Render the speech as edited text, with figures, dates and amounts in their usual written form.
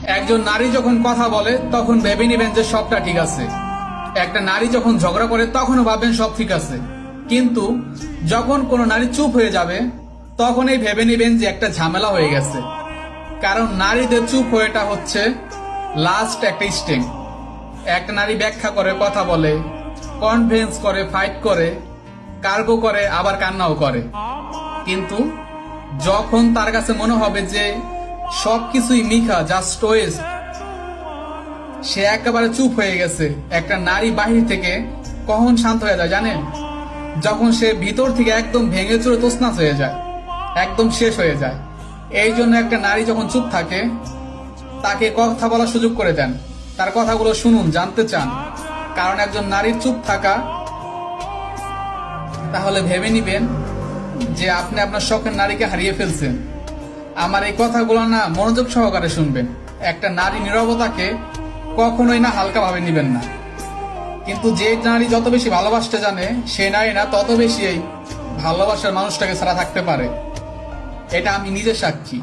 একজন নারী যখন কথা বলে তখন ভেবে নিবেন যে সবটা ঠিক আছে। একটা নারী যখন ঝগড়া করে তখনও ভাববেন সব ঠিক আছে। কিন্তু যখন কোনো নারী চুপ হয়ে যাবে তখনই ভেবে নিবেন যে একটা ঝামেলা হয়ে গেছে। কারণ নারীদের চুপ হয়েটা হচ্ছে লাস্ট একটা স্টেপ। একটা নারী ব্যাখ্যা করে, কথা বলে, কনভিন্স করে, ফাইট করে, কার্গো করে, আবার কান্নাও করে। কিন্তু যখন তার কাছে মনে হবে যে সবকিছুই মিথ্যা, জাস্ট ওয়েস্ট, সে একেবারে চুপ হয়ে গেছে। একটা নারী বাহির থেকে কখন শান্ত হয়ে যায় জানেন? যখন সে ভিতর থেকে একদম ভেঙে চুরে তছনছ হয়ে যায়, একদম শেষ হয়ে যায়। এই জন্য একটা নারী যখন চুপ থাকে তাকে কথা বলার সুযোগ করে দেন, তার কথাগুলো শুনুন, জানতে চান। কারণ একজন নারীর চুপ থাকা, তাহলে ভেবে নিবেন যে আপনি আপনার শখের নারীকে হারিয়ে ফেলছেন। আমার এই কথাগুলো না মনোযোগ সহকারে শুনবেন। একটা নারী নীরবতাকে কখনোই না হালকাভাবে নিবেন না। কিন্তু যে নারী যত বেশি ভালোবাসতে জানে সে নারী না তত বেশি এই ভালোবাসার মানুষটাকে ছাড়া থাকতে পারে। এটা আমি নিজে সাক্ষী।